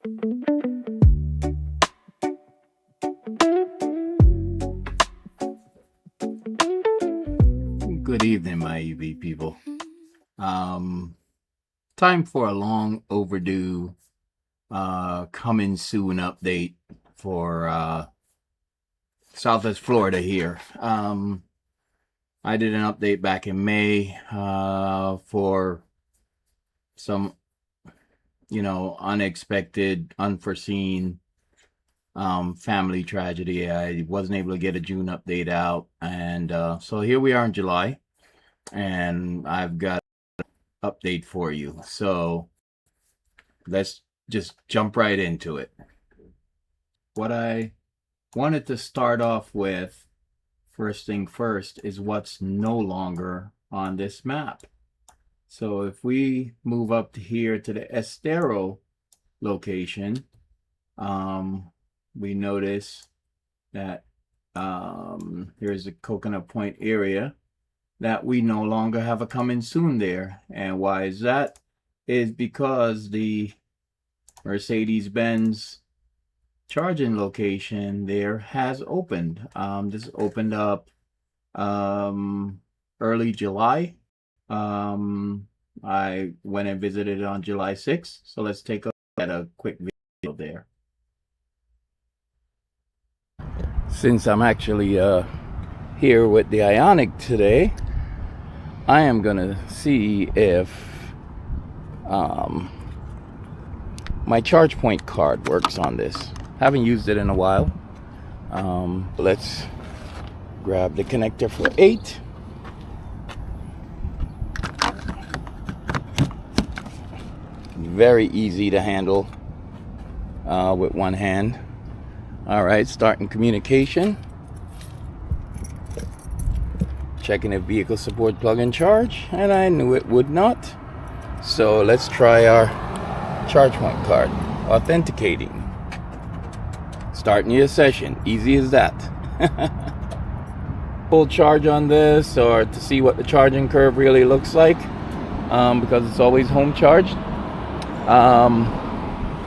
Good evening, my EV people. Time for a long overdue coming soon update for Southwest Florida here. I did an update back in May for some, unexpected, unforeseen family tragedy. I wasn't able to get a June update out, and so here we are in July, and I've got an update for you. So let's just jump right into it. What I wanted to start off with, first thing first, is what's no longer on this map. So if we move up to here to the Estero location, we notice that here's the Coconut Point area, that we no longer have a coming soon there. And why is that? Is because the Mercedes-Benz charging location there has opened. This opened up early July. I went and visited on July 6th. So let's take a look at a quick video there. Since I'm actually here with the Ioniq today, I am gonna see if my ChargePoint card works on this. Haven't used it in a while. Let's grab the connector for 8. Very easy to handle with one hand. All right, starting communication. Checking if vehicle support plug-in charge, and I knew it would not. So let's try our ChargePoint card. Authenticating. Starting your session. Easy as that. Full charge on this, or to see what the charging curve really looks like, because it's always home charged.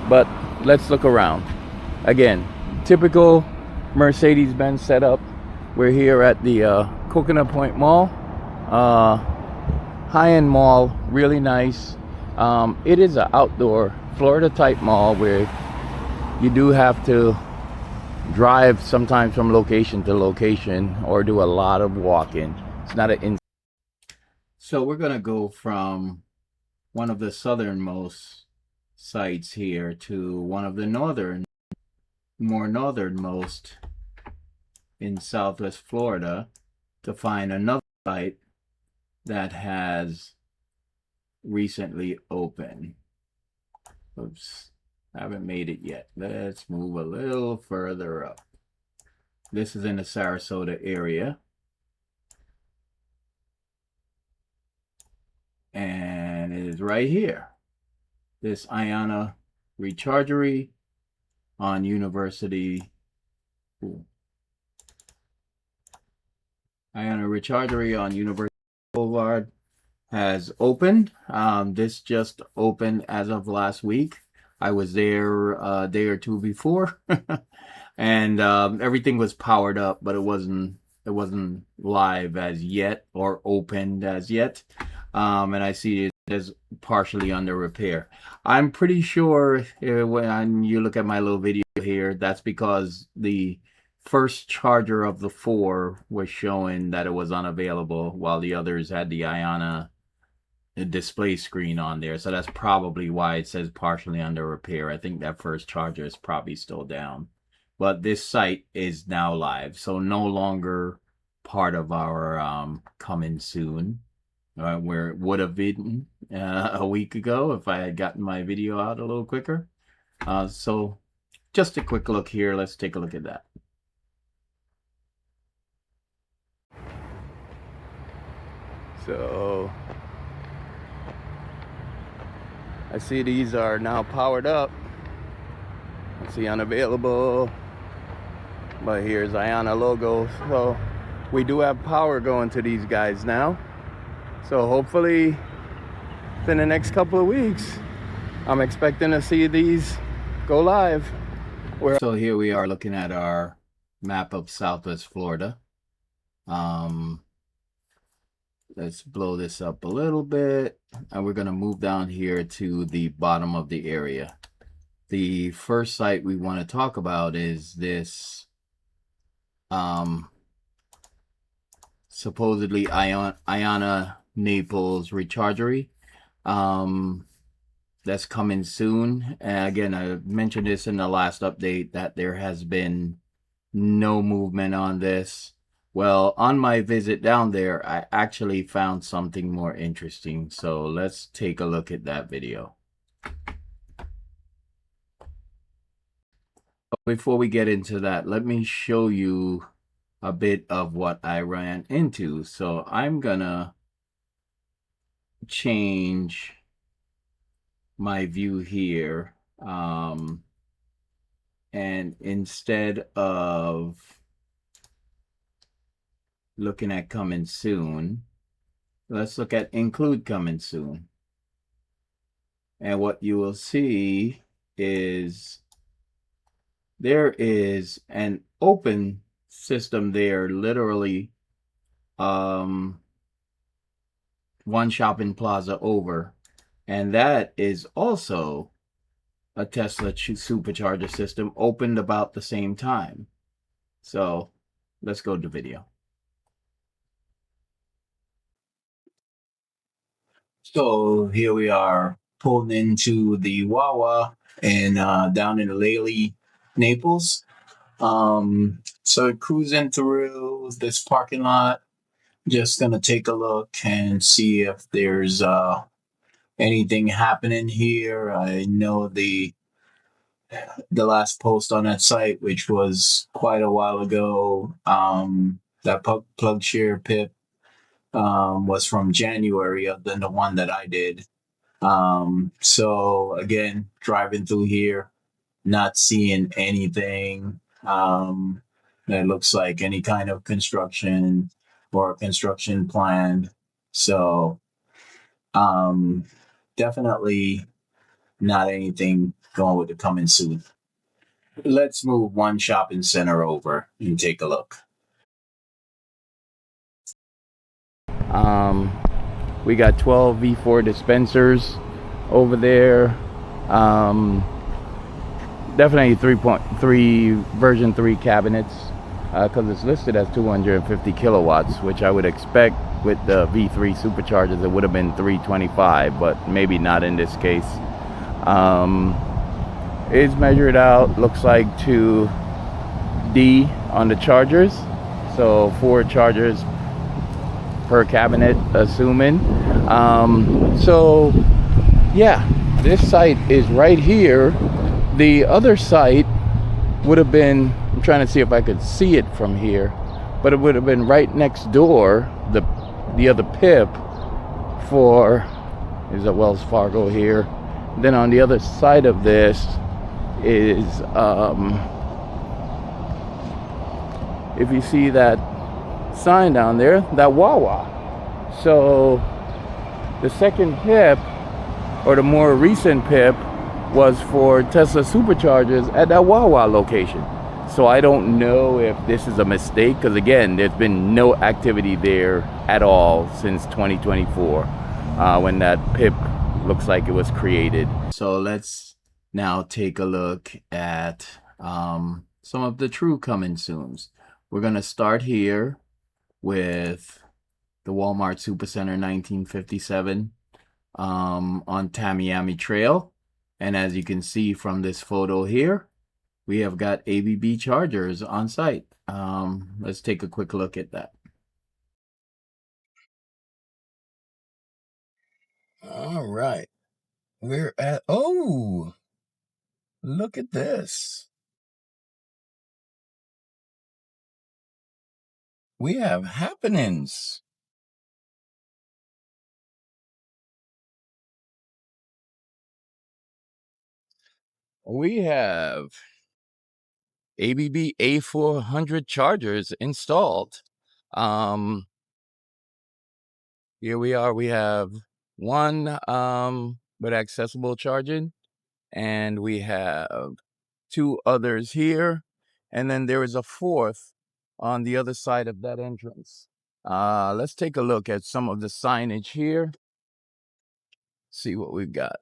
But let's look around. Again, typical Mercedes-Benz setup. We're here at the Coconut Point Mall. High-end mall, really nice. It is an outdoor Florida type mall where you do have to drive sometimes from location to location or do a lot of walking. It's not an So we're gonna go from one of the southernmost sites here to one of the more northernmost in Southwest Florida to find another site that has recently opened. Oops, I haven't made it yet. Let's move a little further up. This is in the Sarasota area. And it is right here. This Iona Rechargery on University. Iona Rechargery on University Boulevard has opened. This just opened as of last week. I was there a day or two before, and everything was powered up, but it wasn't live as yet or opened as yet. And I see it is partially under repair. I'm pretty sure when you look at my little video here, that's because the first charger of the 4 was showing that it was unavailable, while the others had the Iona display screen on there. So that's probably why it says partially under repair. I think that first charger is probably still down. But this site is now live, so no longer part of our coming soon. Where it would have been a week ago if I had gotten my video out a little quicker. So just a quick look here. Let's take a look at that. So I see these are now powered up. I see unavailable, but here's Iona logo. So we do have power going to these guys now. So hopefully within the next couple of weeks, I'm expecting to see these Go live. So here we are looking at our map of Southwest Florida. Let's blow this up a little bit, and we're going to move down here to the bottom of the area. The first site we want to talk about is this supposedly Iona Naples rechargery. That's coming soon. And again, I mentioned this in the last update that there has been no movement on this. Well, on my visit down there, I actually found something more interesting. So let's take a look at that video. Before we get into that, let me show you a bit of what I ran into. So I'm gonna change my view here. And instead of looking at coming soon, let's look at include coming soon. And what you will see is there is an open system there, literally one shopping plaza over. And that is also a Tesla supercharger system opened about the same time. So let's go to video. So here we are pulling into the Wawa and down in Lely, Naples. So cruising through this parking lot, just gonna take a look and see if there's anything happening here. I know the last post on that site, which was quite a while ago, that plug share pip was from January of the one that I did. So again, driving through here, not seeing anything that looks like any kind of construction or construction planned. So definitely not anything going with the coming soon. Let's move one shopping center over and take a look. We got 12 V4 dispensers over there. Definitely 3.3 version 3 cabinets because it's listed as 250 kilowatts, which I would expect with the V3 superchargers it would have been 325, but maybe not in this case. It's measured out, looks like to D on the chargers, so 4 chargers per cabinet, assuming. So yeah, this site is right here. The other site would have been, I'm trying to see if I could see it from here, but it would have been right next door, the other PIP for, is a Wells Fargo here. Then on the other side of this is, if you see that sign down there, that Wawa. So the second PIP, or the more recent PIP, was for Tesla superchargers at that Wawa location. So I don't know if this is a mistake, because again, there's been no activity there at all since 2024 when that PIP looks like it was created. So let's now take a look at some of the true coming soons. We're going to start here with the Walmart Supercenter 1957 on Tamiami Trail. And as you can see from this photo here, we have got ABB chargers on site. Let's take a quick look at that. All right. We're at, oh, look at this. We have happenings. We have ABB A400 chargers installed. Here we are. We have one with accessible charging and we have two others here, and then there is a fourth on the other side of that entrance. Let's take a look at some of the signage here, see what we've got.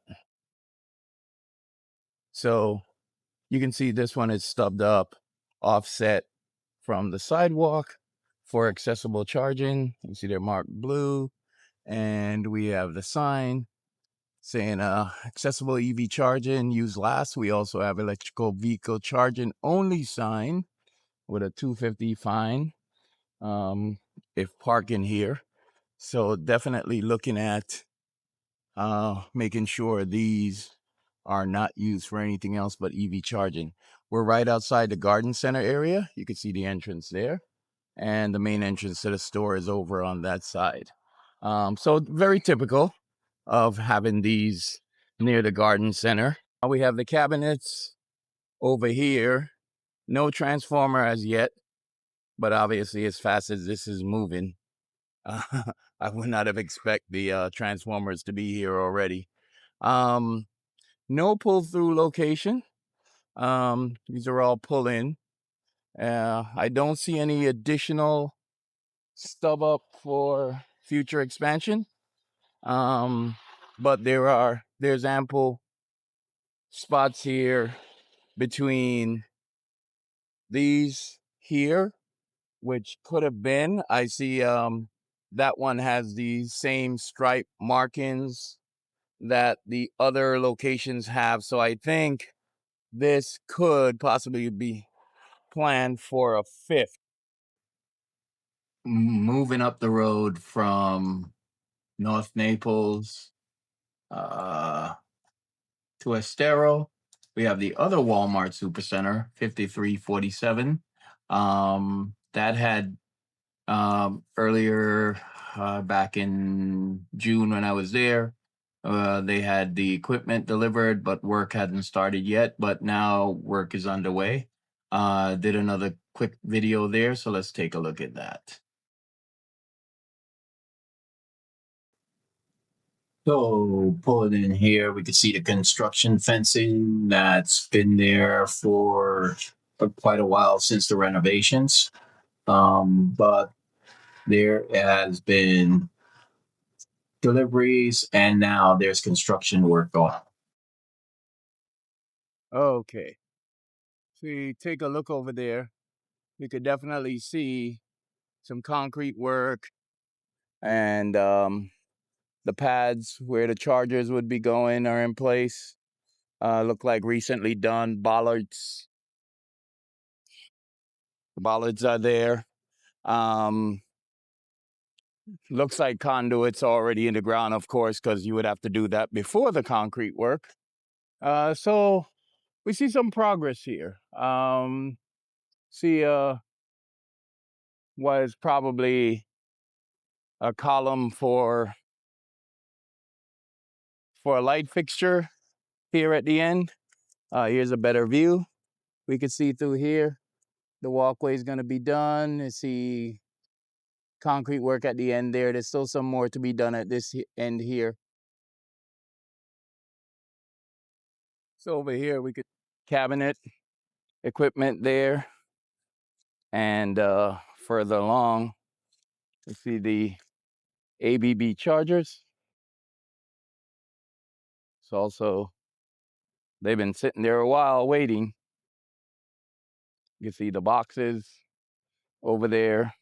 So you can see this one is stubbed up, offset from the sidewalk for accessible charging. You see they're marked blue, and we have the sign saying accessible EV charging use last. We also have electrical vehicle charging only sign with a $250 fine if parking here. So definitely looking at making sure these are not used for anything else but EV charging. We're right outside the garden center area. You can see the entrance there, and the main entrance to the store is over on that side. So very typical of having these near the garden center. We have the cabinets over here. No transformer as yet, but obviously as fast as this is moving, I would not have expect the transformers to be here already. No pull-through location. These are all pull-in. I don't see any additional stub up for future expansion. But there's ample spots here between these here, which could have been. I see that one has the same stripe markings that the other locations have. So I think this could possibly be planned for a fifth. Moving up the road from North Naples to Estero, we have the other Walmart Supercenter, 5347. That had earlier back in June when I was there, they had the equipment delivered, but work hadn't started yet. But now work is underway. Did another quick video there, so let's take a look at that. So pulling in here, we can see the construction fencing that's been there for quite a while since the renovations. But there has been deliveries and now there's construction work going on. Okay. So you take a look over there. You could definitely see some concrete work and the pads where the chargers would be going are in place. Look like recently done. Bollards. The bollards are there. Looks like conduits already in the ground, of course, because you would have to do that before the concrete work. So we see some progress here. See what is probably a column for a light fixture here at the end. Here's a better view. We can see through here. The walkway is going to be done. You see concrete work at the end there. There's still some more to be done at this end here. So over here, we could cabinet equipment there. And further along, you see the ABB chargers. It's also, they've been sitting there a while waiting. You can see the boxes over there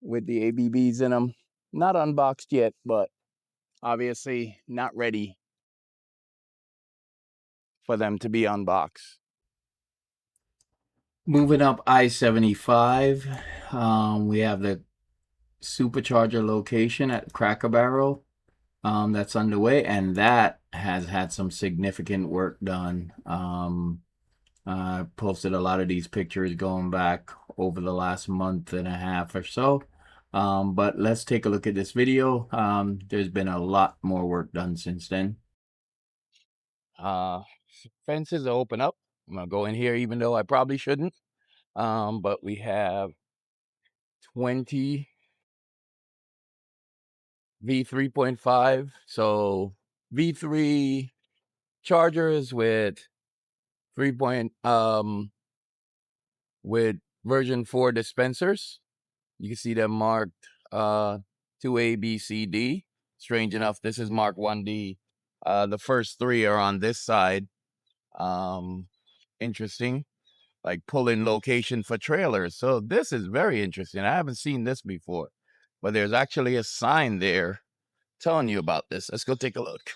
with the ABBs in them. Not unboxed yet, but obviously not ready for them to be unboxed. Moving up I-75, we have the supercharger location at Cracker Barrel. That's underway, and that has had some significant work done. I posted a lot of these pictures going back over the last month and a half or so. But let's take a look at this video. There's been a lot more work done since then. Fences open up. I'm gonna go in here even though I probably shouldn't. But we have 20 V3.5. So V3 chargers with 3 point with version 4 dispensers. You can see them marked 2A, B, C, D. Strange enough, this is marked 1D. The first 3 are on this side. Interesting. Like pull-in location for trailers. So this is very interesting. I haven't seen this before, but there's actually a sign there telling you about this. Let's go take a look.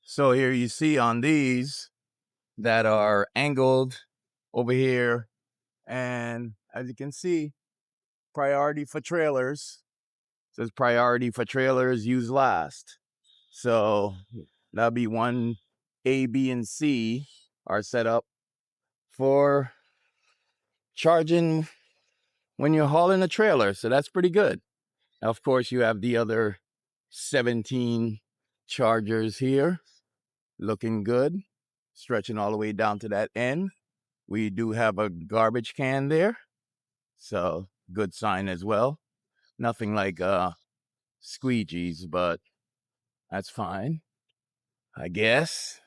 So here you see on these that are angled over here, and as you can see, priority for trailers. It says priority for trailers, use last. So that'll be 1A, B, and C are set up for charging when you're hauling a trailer. So that's pretty good. Now, of course, you have the other 17 chargers here looking good, stretching all the way down to that end. We do have a garbage can there, so good sign as well. Nothing like squeegees, but that's fine, I guess.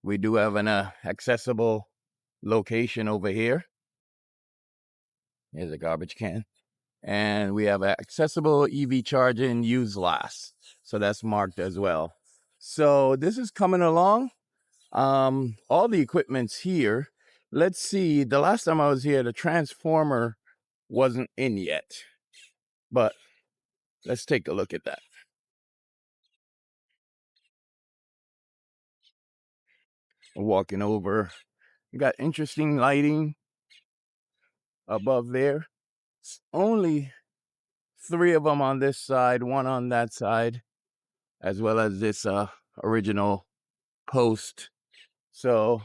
We do have an accessible location over here. Here's a garbage can. And we have accessible EV charging, use last. So that's marked as well. So this is coming along. All the equipment's here. Let's see. The last time I was here, the transformer wasn't in yet. But let's take a look at that. Walking over. Got interesting lighting above there. It's only 3 of them on this side, 1 on that side, as well as this original post. So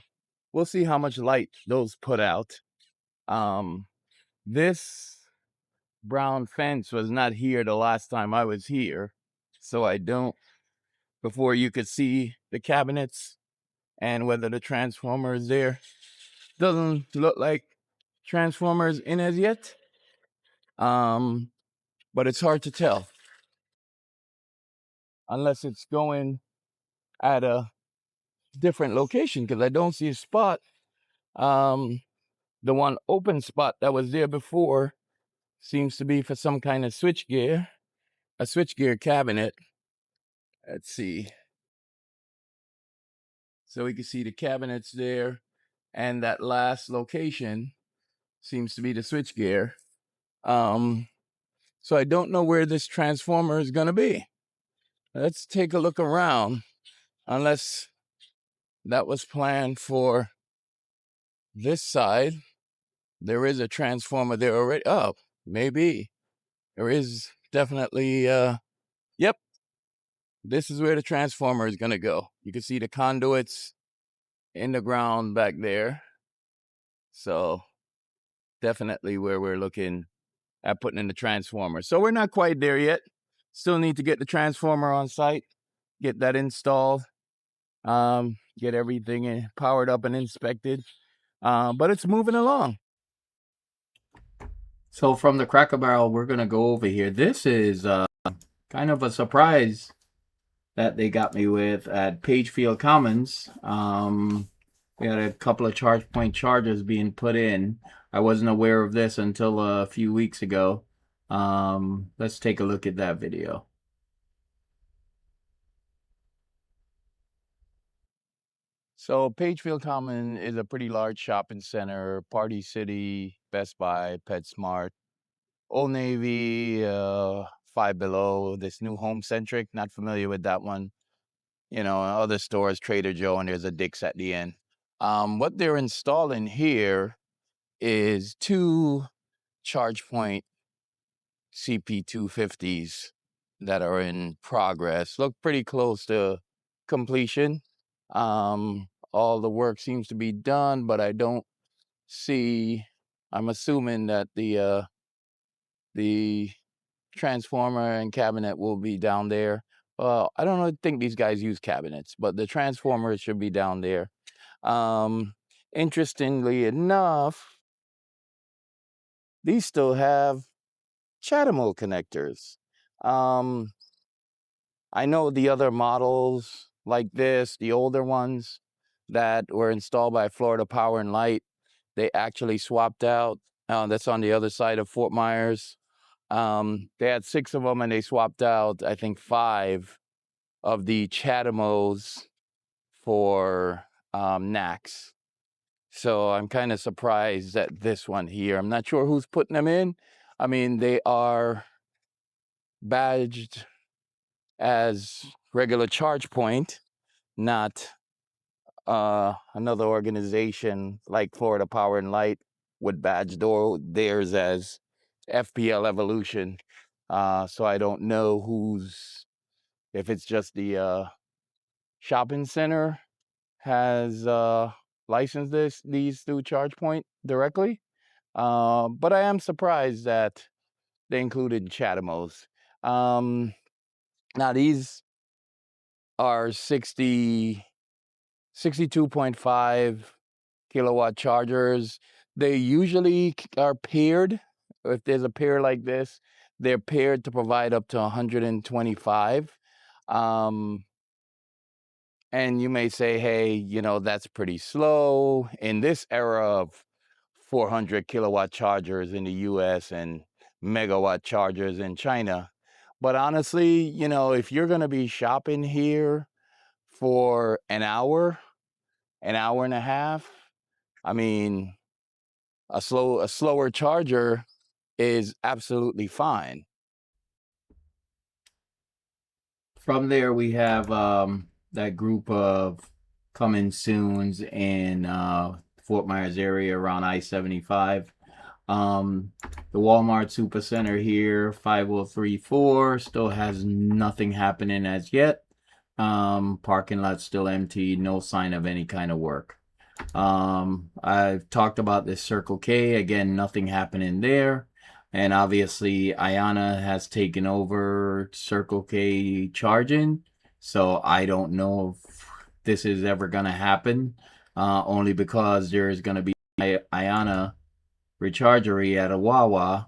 we'll see how much light those put out. This brown fence was not here the last time I was here, so I don't, before you could see the cabinets and whether the transformer is there. Doesn't look like transformers in as yet, but it's hard to tell unless it's going at a different location, because I don't see a spot. The one open spot that was there before seems to be for some kind of switchgear, a switchgear cabinet. Let's see. So we can see the cabinets there, and that last location seems to be the switchgear. So I don't know where this transformer is going to be. Let's take a look around, unless that was planned for this side. There is a transformer there already. Oh, maybe. There is definitely, yep, this is where the transformer is going to go. You can see the conduits in the ground back there. So definitely where we're looking at putting in the transformer. So we're not quite there yet. Still need to get the transformer on site, get that installed, get everything powered up and inspected. But it's moving along. So from the Cracker Barrel, we're gonna go over here. This is kind of a surprise that they got me with at Pagefield Commons. We had a couple of charge point chargers being put in. I wasn't aware of this until a few weeks ago. Let's take a look at that video. So Pagefield Common is a pretty large shopping center, Party City, Best Buy, PetSmart, Old Navy, Five Below, this new Home Centric, not familiar with that one. You know, other stores, Trader Joe, and there's a Dick's at the end. What they're installing here is 2 ChargePoint CP250s that are in progress. Look pretty close to completion. All the work seems to be done, but I don't see, I'm assuming that the transformer and cabinet will be down there. Well, I don't think these guys use cabinets, but the transformers should be down there. Interestingly enough, these still have CHAdeMO connectors. I know the other models like this, the older ones that were installed by Florida Power and Light, they actually swapped out. That's on the other side of Fort Myers. They had 6 of them and they swapped out, I think, 5 of the CHAdeMOs for NACs. So I'm kind of surprised at this one here. I'm not sure who's putting them in. I mean, they are badged as regular charge point, not another organization like Florida Power and Light would badge theirs as FPL Evolution. So I don't know if it's just the shopping center has licensed these through ChargePoint directly. But I am surprised that they included CHAdeMOs. Now these are 62.5 kilowatt chargers. They usually are paired. If there's a pair like this, they're paired to provide up to 125. And you may say, hey, that's pretty slow in this era of 400 kilowatt chargers in the US and megawatt chargers in China. But honestly, if you're going to be shopping here for an hour and a half, I mean, a slower charger is absolutely fine. From there, we have that group of coming soons in Fort Myers area around I-75. The Walmart Supercenter here, 5034, still has nothing happening as yet. Parking lot still empty, no sign of any kind of work. I've talked about this Circle K, again, nothing happening there. And obviously, Ayana has taken over Circle K charging. So I don't know if this is ever going to happen, only because there's going to be Ayana rechargery at a Wawa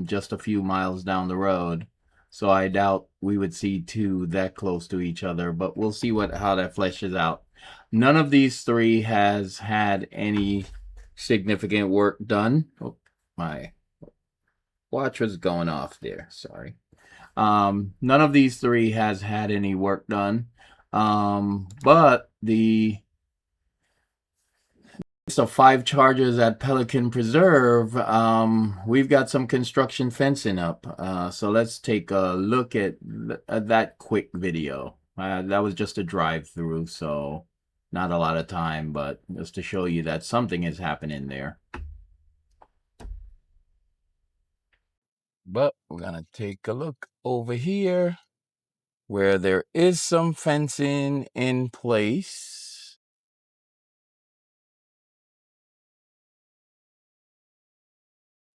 just a few miles down the road. So I doubt we would see two that close to each other, but we'll see how that fleshes out. None of these three has had any significant work done. Oh, my watch was going off there. Sorry. None of these three has had any work done. But so 5 chargers at Pelican Preserve, we've got some construction fencing up. So let's take a look at that quick video. That was just a drive through, so not a lot of time, but just to show you that something is happening there. But we're going to take a look over here where there is some fencing in place.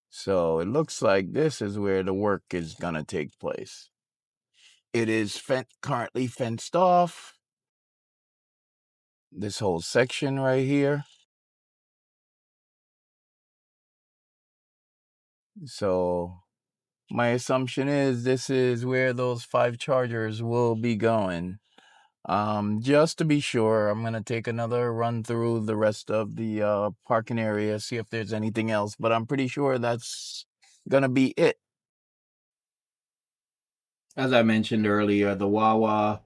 So it looks like this is where the work is going to take place. It is currently fenced off. This whole section right here. So my assumption is this is where those 5 chargers will be going. Just to be sure, I'm going to take another run through the rest of the parking area, see if there's anything else, but I'm pretty sure that's going to be it. As I mentioned earlier, the Wawa,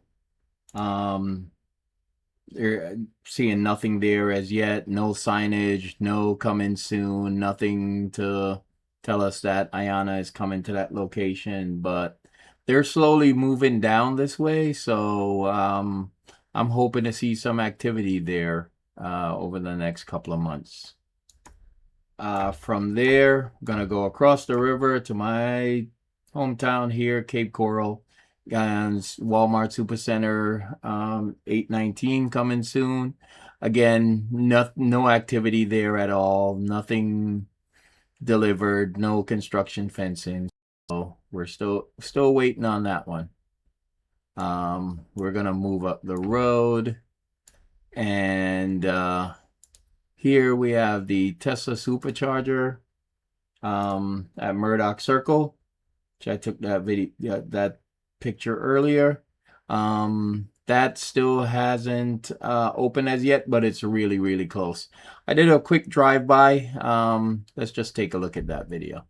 they're seeing nothing there as yet. No signage, no coming soon, nothing to tell us that Ayana is coming to that location, but they're slowly moving down this way, so I'm hoping to see some activity there over the next couple of months. From there, I'm gonna go across the river to my hometown here, Cape Coral. And Walmart Supercenter 819 coming soon. Again, no activity there at all. Nothing delivered. No construction fencing. So we're still waiting on that one. We're gonna move up the road, and here we have the Tesla supercharger. at Murdoch Circle, which I took that video, that picture earlier. That still hasn't opened as yet, but it's really, really close. I did a quick drive-by. Let's just take a look at that video.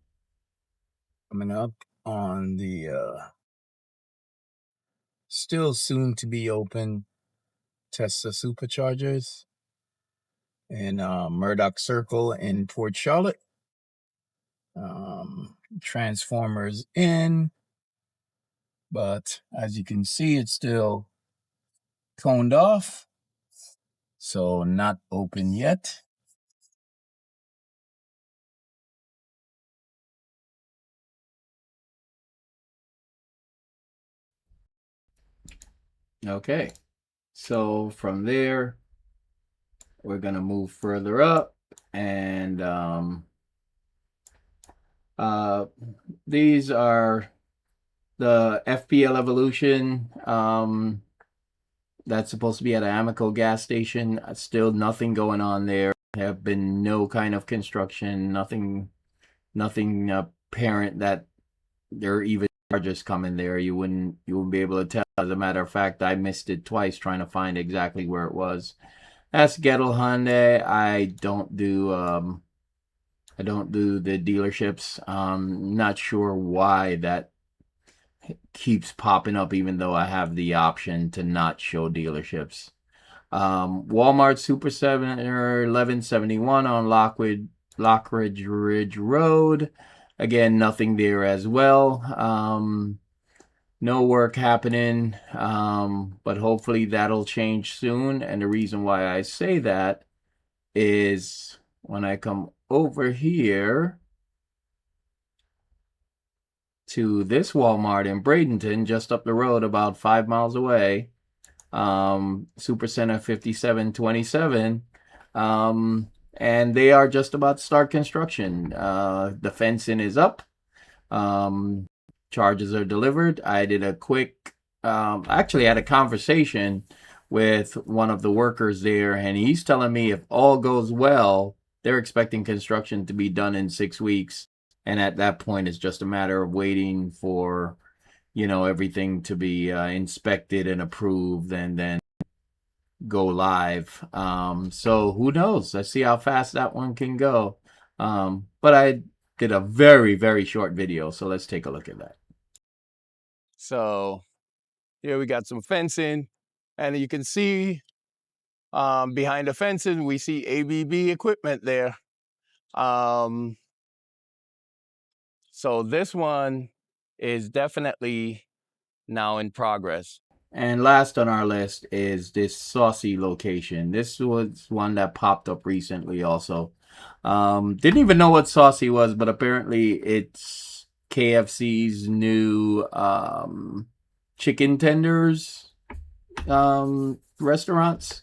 Coming up on the still soon to be open Tesla superchargers in Murdoch Circle in Port Charlotte. Transformers in, but as you can see, it's still coned off, so not open yet. Okay, so from there, we're gonna move further up, and these are the FPL Evolution. That's supposed to be at an Amico gas station. Still nothing going on there. Have been no kind of construction. Nothing apparent that there are even charges coming there. You wouldn't be able to tell. As a matter of fact, I missed it twice trying to find exactly where it was. That's Gettle Hyundai. I don't do the dealerships. Not sure why that keeps popping up, even though I have the option to not show dealerships. Walmart Super 7 or 1171 on Lockridge Ridge Road. Again, nothing there as well. No work happening, but hopefully that'll change soon. And the reason why I say that is when I come over here to this Walmart in Bradenton, just up the road about 5 miles away, Supercenter 5727, and they are just about to start construction. The fencing is up. Charges are delivered. I did a quick, actually had a conversation with one of the workers there, and he's telling me if all goes well, they're expecting construction to be done in 6 weeks. And at that point, it's just a matter of waiting for, everything to be inspected and approved and then go live. So who knows? Let's see how fast that one can go. But I did a very, very short video, so let's take a look at that. So here we got some fencing, and you can see behind the fencing, we see ABB equipment there. So this one is definitely now in progress. And last on our list is this Saucy location. This was one that popped up recently also. Didn't even know what Saucy was, but apparently it's KFC's new chicken tenders restaurants.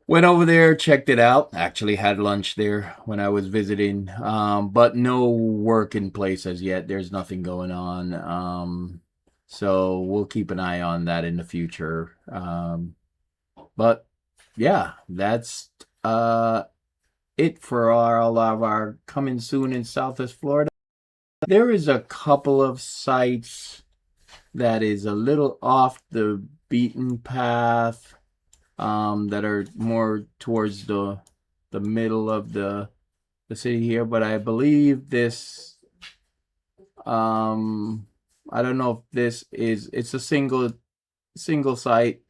Went over there, checked it out. Actually had lunch there when I was visiting, but no work in place as yet. There's nothing going on. So we'll keep an eye on that in the future. But yeah, that's it for all of our coming soon in Southwest Florida. There is a couple of sites that is a little off the beaten path, that are more towards the middle of the city here, but I believe this, I don't know if this is, it's a single site.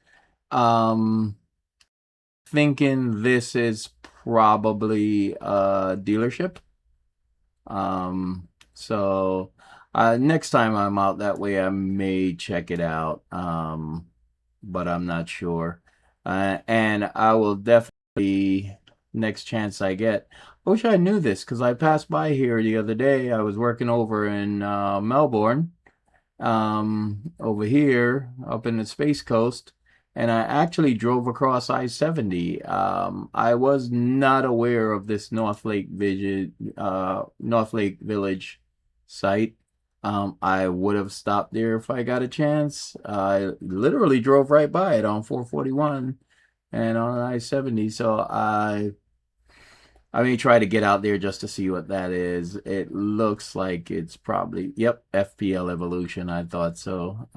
Thinking this is probably a dealership. So next time I'm out that way, I may check it out. But I'm not sure. And I will definitely, next chance I get. I wish I knew this because I passed by here the other day. I was working over in Melbourne, over here up in the Space Coast, and I actually drove across I-70. I was not aware of this North Lake Village site. I would have stopped there if I got a chance. I literally drove right by it on 441 and on I-70. So I may try to get out there just to see what that is. It looks like it's probably, yep, FPL Evolution. I thought so.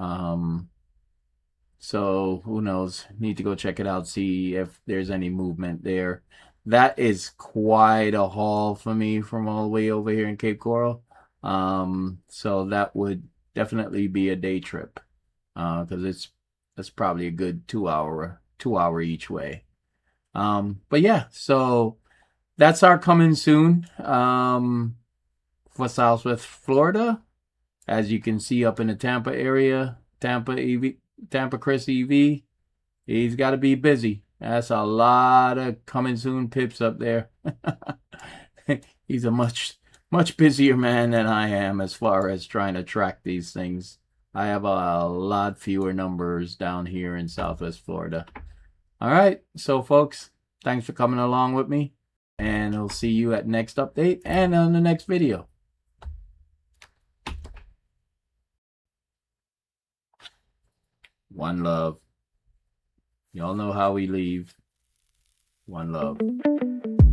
So who knows? Need to go check it out, see if there's any movement there. That is quite a haul for me from all the way over here in Cape Coral. So that would definitely be a day trip. Because it's probably a good 2 hour each way. But yeah, so that's our coming soon. For Southwest Florida. As you can see up in the Tampa area, Tampa Chris EV, he's got to be busy. That's a lot of coming soon pips up there. He's a much busier man than I am as far as trying to track these things. I have a lot fewer numbers down here in Southwest Florida. All right, so folks, thanks for coming along with me, and I'll see you at next update and on the next video. One love. Y'all know how we leave. One love.